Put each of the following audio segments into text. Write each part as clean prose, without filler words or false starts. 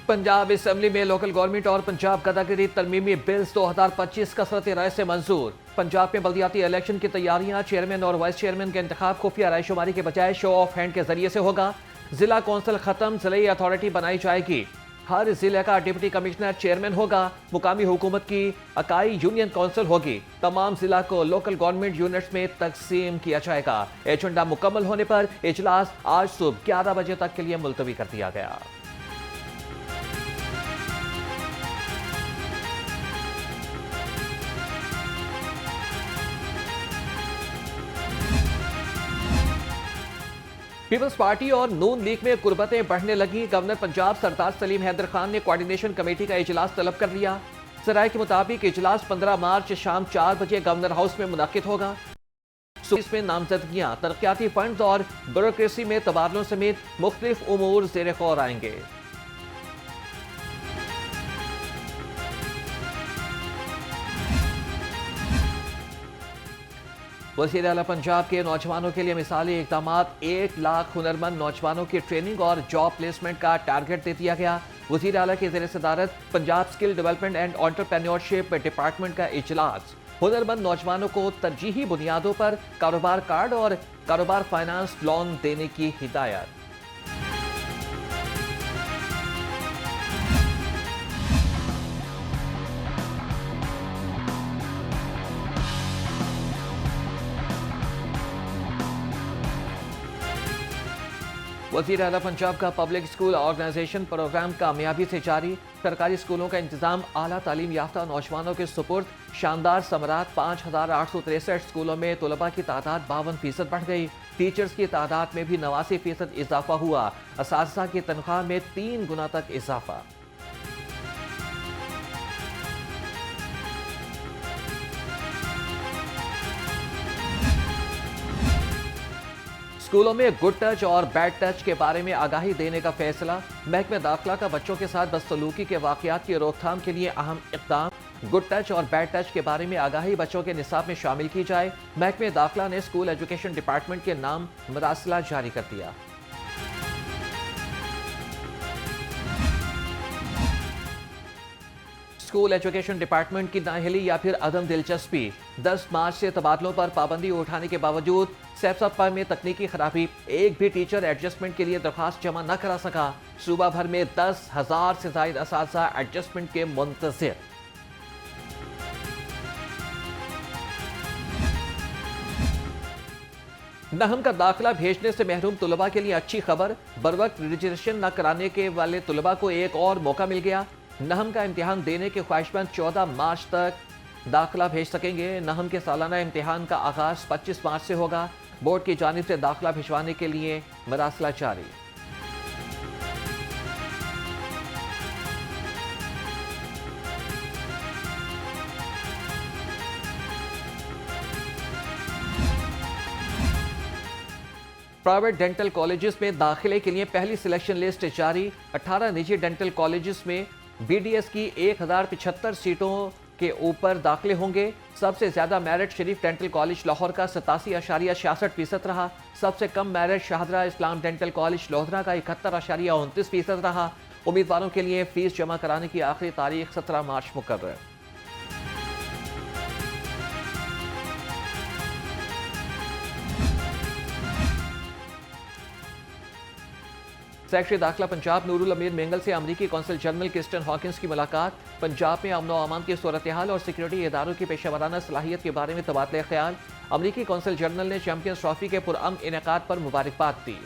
Punjab assembly में local government और Punjab गदागिरी तरमीमी bills 2025 कसरत राय से मंजूर। पंजाब में बल्दियाती इलेक्शन की तैयारियां, चेयरमैन और वाइस चेयरमैन का इंतखाब खुफिया रायशुमारी के बजाय शो ऑफ हैंड के जरिए से होगा। जिला कौंसिल खत्म, जिले अथॉरिटी बनाई जाएगी। हर जिले का डिप्टी कमिश्नर चेयरमैन होगा। मुकामी हुकूमत की इकाई यूनियन काउंसिल होगी। तमाम जिला को लोकल गवर्नमेंट यूनिट्स में तकसीम किया जाएगा। एजेंडा मुकम्मल होने पर इजलास आज सुबह 11 बजे तक के लिए मुलतवी कर दिया गया। पीपल्स पार्टी और नून लीग में गुर्बतें बढ़ने लगी। गवर्नर पंजाब सरदार सलीम हैदर खान ने कोऑर्डिनेशन कमेटी का इजलास तलब कर लिया। सराय के मुताबिक इजलास 15 मार्च शाम 4 बजे गवर्नर हाउस में मुनाकिद होगा। इसमें नामजदगियां, तरक्याती फंड और ब्यूरोक्रेसी में तबादलों समेत मुख्तलिफ उमूर ज़ेर गौर आएंगे। वज़ीर आला पंजाब के नौजवानों के लिए मिसाली इकदाम, 1 लाख हुनरमंद नौजवानों की ट्रेनिंग और जॉब प्लेसमेंट का टारगेट दे दिया गया। वज़ीर आला की ज़ेर सदारत Punjab skill development and entrepreneurship department का इजलास। हुनरमंद नौजवानों को तरजीही बुनियादों पर कारोबार कार्ड और कारोबार फाइनेंस लोन देने की हिदायत। वज़ीर आला पंजाब का पब्लिक स्कूल ऑर्गेनाइजेशन प्रोग्राम कामयाबी से जारी। सरकारी स्कूलों का इंतजाम आला तालीम याफ्ता नौजवानों के सुपुर्द। शानदार समरात, 5863 स्कूलों में तलबा की तादाद 52% बढ़ गई। टीचर्स की तादाद में भी 89% इजाफा हुआ। असातिज़ा की तनख्वाह में 3 गुना तक इजाफा। स्कूलों में गुड टच और बैड टच के बारे में आगाही देने का फैसला। महकमे दाखिला का बच्चों के साथ बदसलूकी के वाकयात की रोकथाम के लिए अहम इक़दाम। गुड टच और बैड टच के बारे में आगाही बच्चों के निसाब में शामिल की जाए। महकमे दाखिला ने स्कूल एजुकेशन डिपार्टमेंट के नाम मरासला जारी कर दिया। स्कूल एजुकेशन डिपार्टमेंट की नाअहली या फिर अदम दिलचस्पी। 10 मार्च से तबादलों पर पाबंदी उठाने के बावजूद सैफसफा में तकनीकी खराबी। एक भी टीचर एडजस्टमेंट के लिए दरखास्त जमा न करा सका। सूबा भर में 10,000 से ज्यादा असातिज़ा एडजस्टमेंट के मुंतज़िर। नहम का दाखिला भेजने से महरूम तलबा के लिए अच्छी खबर। बरवक्त रजिस्ट्रेशन न कराने के वाले तलबा को एक और मौका मिल गया। नहम का इम्तिहान देने के ख्वाहिशमंद 14 मार्च तक दाखिला भेज सकेंगे। नहम के सालाना इम्तिहान का आगाज 25 मार्च से होगा। बोर्ड की जानिब से दाखिला भिजवाने के लिए मरासला जारी। प्राइवेट डेंटल कॉलेजेस में दाखिले के लिए पहली सिलेक्शन लिस्ट जारी। 18 निजी डेंटल कॉलेजेस में BDS की 1075 सीटों के ऊपर दाखिले होंगे। सबसे ज्यादा मेरिट शरीफ डेंटल कॉलेज लाहौर का 87.66% रहा। सबसे कम मेरिट शाहदरा इस्लाम डेंटल कॉलेज लोधरा का 71.29% रहा। उम्मीदवारों के लिए फीस जमा कराने की आखिरी तारीख 17 मार्च मुकर्रर। सेक्रेटरी दाखिला पंजाब नूरुल अमीर मेंगल से अमरीकी कौंसल जनरल क्रिस्टन हॉकिंस की मुलाकात। पंजाब में अमन व अमान की सूरत हाल और सिक्योरिटी इदारों की पेशेवराना सलाहियत के बारे में तबादला ख्याल। अमरीकी कौंसल जनरल ने चैंपियंस ट्रॉफी के पुरअमन इनेकाद पर मुबारकबाद दी।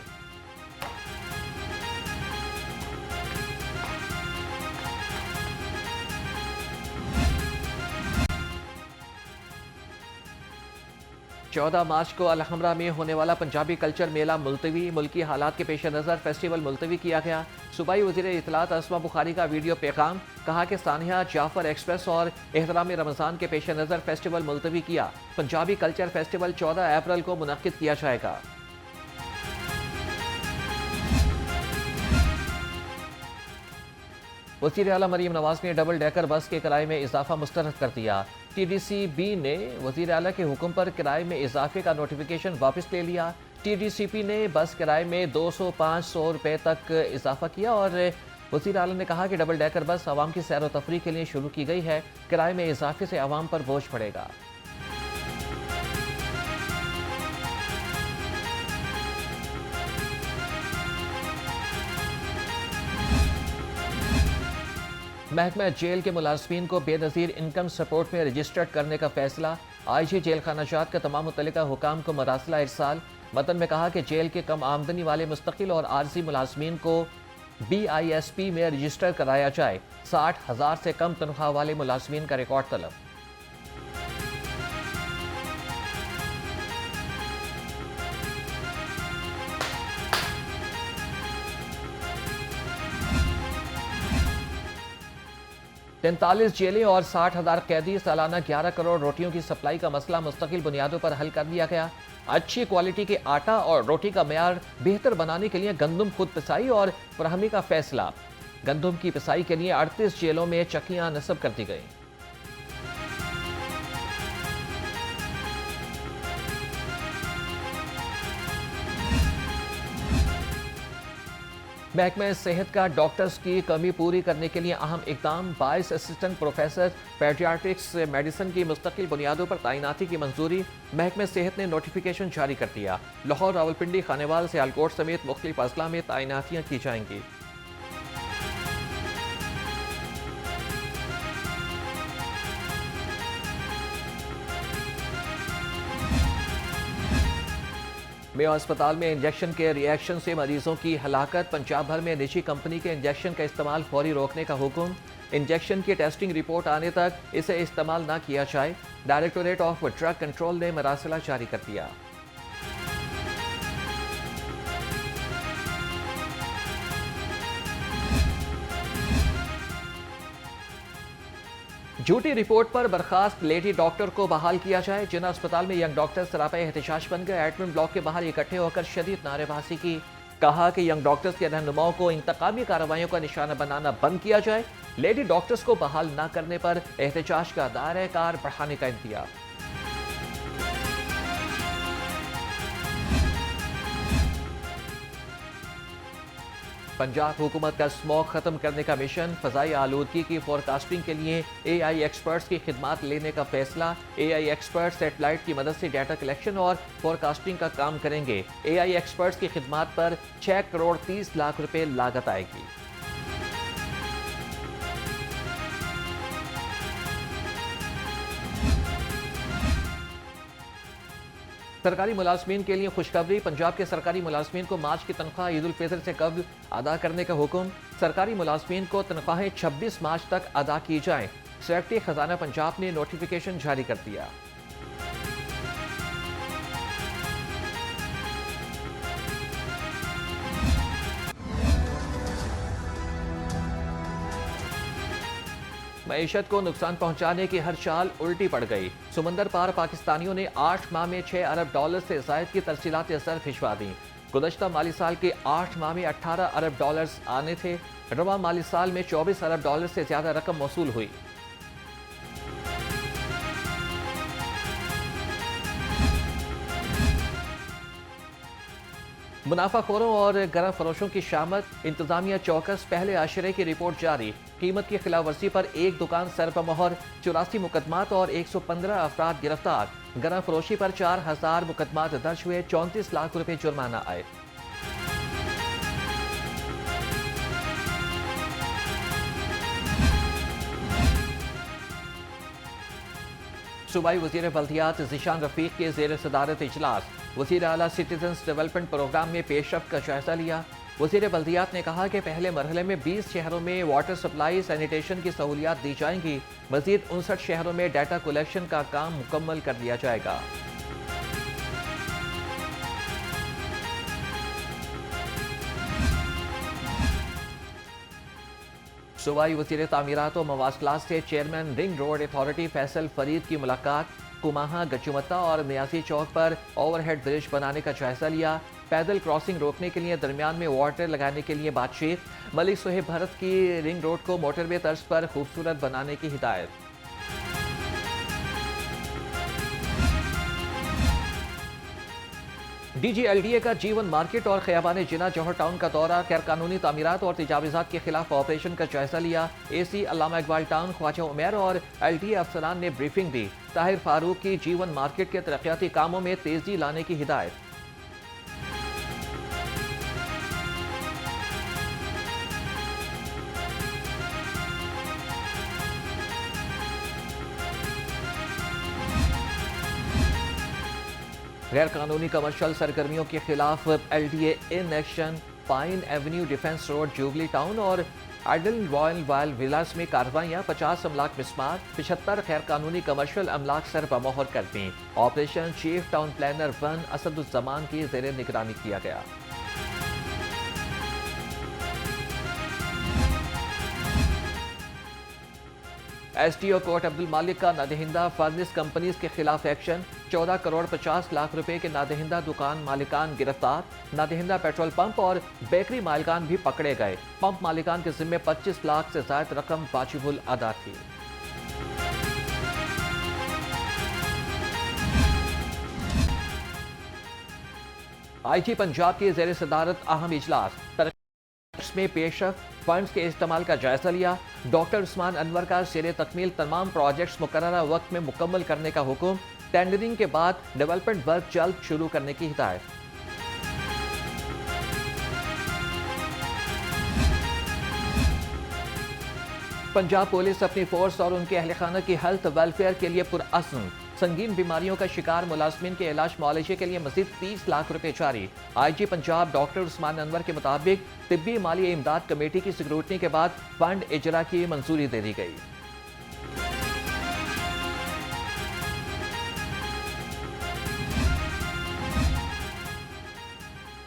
चौदह मार्च को अलहमरा में होने वाला पंजाबी कल्चर मेला मुलतवी। मुल्की हालात के पेश नज़र फेस्टिवल मुलतवी किया गया। सूबाई वज़ीर इत्तलात अस्मा बुखारी का वीडियो पैगाम, कहा कि सानिया जाफर एक्सप्रेस और एहतराम रमज़ान के पेश नज़र फेस्टिवल मुलतवी किया। पंजाबी कल्चर फेस्टिवल 14 अप्रैल को मुनक्किद किया जाएगा। वज़ीर आला मरीम नवाज ने डबल डेकर बस के किराए में इजाफा मुस्तरद कर दिया। TDCB ने वज़ीर आला के हुक्म पर किराए में इजाफे का नोटिफिकेशन वापस ले लिया। TDCP ने बस किराए में 200-500 रुपये तक इजाफा किया और वज़ीर आला ने कहा कि डबल डेकर बस आवाम की सैर व तफरीह के लिए शुरू की गई है। किराए में इजाफे से आवाम पर बोझ पड़ेगा। महकमा जेल के मुलाजमीन को बेनज़ीर इनकम सपोर्ट में रजिस्टर्ड करने का फैसला। IG जेल खानाजात का तमाम मुतल्लिका हुकाम को मरासला इरसाल। मतन में कहा कि जेल के कम आमदनी वाले मुस्तकिल और आरजी मुलाजमीन को BISP में रजिस्टर कराया जाए। 60,000 से कम तनख्वाह वाले मुलाजमीन का रिकॉर्ड तलब। तैंतालीस जेलें और 60,000 कैदी, सालाना 11 करोड़ रोटियों की सप्लाई का मसला मुस्तकिल बुनियादों पर हल कर लिया गया। अच्छी क्वालिटी के आटा और रोटी का मेयार बेहतर बनाने के लिए गंदम खुद पिसाई और फराहमी का फैसला। गंदम की पिसाई के लिए 38 जेलों में चक्कियां नस्ब कर दी गई। महकमे सेहत का डॉक्टर्स की कमी पूरी करने के लिए अहम इकदाम। 22 असिस्टेंट प्रोफेसर पेडियाट्रिक्स मेडिसिन की मुस्तकिल बुनियादों पर तैनाती की मंजूरी। महकमे सेहत ने नोटिफिकेशन जारी कर दिया। लाहौर, रावलपिंडी, खानेवाल, सियालकोट समेत मुख्तलिफ अजला में तैनातियां की जाएंगी। मेयो अस्पताल में इंजेक्शन के रिएक्शन से मरीजों की हलाकत। पंजाब भर में निजी कंपनी के इंजेक्शन का इस्तेमाल फौरी रोकने का हुक्म। इंजेक्शन की टेस्टिंग रिपोर्ट आने तक इसे इस्तेमाल न किया जाए। डायरेक्टोरेट ऑफ ड्रग कंट्रोल ने मरासला जारी कर दिया। झूठी रिपोर्ट पर बर्खास्त लेडी डॉक्टर को बहाल किया जाए। जिना अस्पताल में यंग डॉक्टर सरापा एहतजाज बन गए। एडमिन ब्लॉक के बाहर इकट्ठे होकर शदीद नारेबाजी की। कहा कि यंग डॉक्टर्स के रहनुमाओं को इंतकामी कार्रवाइयों का निशाना बनाना बंद किया जाए। लेडी डॉक्टर्स को बहाल न करने पर एहतजाज का दायरा कार बढ़ाने का इंतजाम। पंजाब हुकूमत का स्मॉग खत्म करने का मिशन। फजाई आलूदगी की फोरकास्टिंग के लिए AI एक्सपर्ट्स की खिदमात लेने का फैसला। AI एक्सपर्ट सेटेलाइट की मदद से डाटा कलेक्शन और फोरकास्टिंग का काम करेंगे। AI एक्सपर्ट्स की खिदमात पर 6 करोड़ 30 लाख रुपए लागत आएगी। सरकारी मुलाजमीन के लिए खुशखबरी। पंजाब के सरकारी मुलाजमीन को मार्च की तनख्वाह ईद उल फितर से कबल अदा करने का हुक्म। सरकारी मुलाजमीन को तनख्वाहें 26 मार्च तक अदा की जाएं। सेक्रेटरी खजाना पंजाब ने नोटिफिकेशन जारी कर दिया। मईशत को नुकसान पहुंचाने की हर चाल उल्टी पड़ गई। समंदर पार पाकिस्तानियों ने 8 माह में 6 अरब डॉलर से जायद की तरसीलात ज़र भिजवा दी। गुज़श्ता माली साल के 8 माह में 18 अरब डॉलर्स आने थे। रवा माली साल में 24 अरब डॉलर से ज्यादा रकम मौसूल हुई। मुनाफाखोरों और गरम फरोशों की शामत। इंतजामिया चौकस। पहले आशरे की रिपोर्ट जारी। कीमत की खिलाफ वर्जी पर एक दुकान सर पर मोहर। 84 मुकदमात और 115 अफराद गिरफ्तार। गरम फरोशी पर 4000 मुकदमात दर्ज हुए। 34 लाख रुपए जुर्माना आए। सूबाई वज़ीर बल्दियात ज़ीशान रफ़ीक के ज़ेर सदारत इजलास। वज़ीर आला सिटीजन्स डेवलपमेंट प्रोग्राम में पेशरफ्त का जायजा लिया। वज़ीर बल्दियात ने कहा कि पहले मरहले में 20 शहरों में वाटर सप्लाई सैनिटेशन की सहूलियात दी जाएंगी। मज़ीद 59 शहरों में डाटा कलेक्शन का काम मुकम्मल कर लिया जाएगा। सूबाई वज़ीर तामीरात व मवासलात से chairman ring road authority Faisal Farid की मुलाकात। कुमाहा, गचुमत्ता और नियाजी चौक पर ओवरहेड ब्रिज बनाने का जायजा लिया। पैदल क्रॉसिंग रोकने के लिए दरमियान में वाटर लगाने के लिए बातचीत। मलिक सोहेब भरत की रिंग रोड को मोटरवे तर्ज पर खूबसूरत बनाने की हिदायत। DGLDA का जीवन मार्केट और खयाबान जिना जौहर टाउन का दौरा, गैर कानूनी तामीरात और तजावीज़ात के खिलाफ ऑपरेशन का जायजा लिया। AC अल्लामा इकबाल टाउन ख्वाजा उमैर और LDA अफसरान ने ब्रीफिंग दी। ताहिर फारूक की जीवन मार्केट के तरक्याती कामों में तेजी लाने की हिदायत। गैर कानूनी कमर्शियल सरगर्मियों के खिलाफ LDA in action, pine Avenue defence road jubilee town और आइडल रॉयल वाइल विलास में कार्रवाइयां, 50 अमलाक मिसमार, 75 गैर कानूनी कमर्शियल अमलाक सर बमोहर कर दी। Operation chief town planner 1 Asaduzzaman की जेर निगरानी किया गया। SDO कोर्ट अब्दुल मालिक का नादहिंदा फर्निस कंपनीज के खिलाफ एक्शन, 14 करोड़ 50 लाख रुपए के नादहिंदा दुकान मालिकान गिरफ्तार। नादहिंदा पेट्रोल पंप और बेकरी मालिकान भी पकड़े गए। पंप मालिकान के जिम्मे 25 लाख से ज्यादा रकम वाजिबुल अदा थी। IG पंजाब की जेर सदारत अहम इजलास, में पेशरफ फंड्स के इस्तेमाल का जायजा लिया। डॉक्टर उस्मान अनवर का सिरे तकमील तमाम प्रोजेक्ट्स मुकर्ररा वक्त में मुकम्मल करने का हुक्म। टेंडरिंग के बाद डेवलपमेंट वर्क जल्द शुरू करने की हिदायत। पंजाब पुलिस अपनी फोर्स और उनके अहल खाना की हेल्थ वेलफेयर के लिए पुरअज़्म। संगीन बीमारियों का शिकार मुलाजमीन के इलाज मुआलजे के लिए मजीद 30 लाख रुपए जारी। IG पंजाब डॉक्टर उस्मान अनवर के मुताबिक तिब्बी माली इमदाद कमेटी की स्क्रूटनी के बाद फंड इजरा की मंजूरी दे दी गई।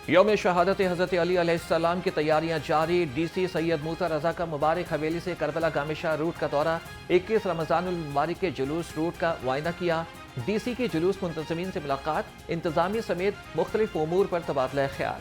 यौम शहादत हज़रत अली अलैहिस्सलाम की तैयारियां जारी। DC सैयद मूसा रजा का मुबारक हवेली से करबला गामिशा रूट का दौरा, 21 रमज़ानुल मुबारक के जुलूस रूट का मुआयना किया। DC की जुलूस मुंतज़मीन से मुलाकात, इंतजामिया समेत मुख्तलिफ उमूर पर तबादला ख्याल।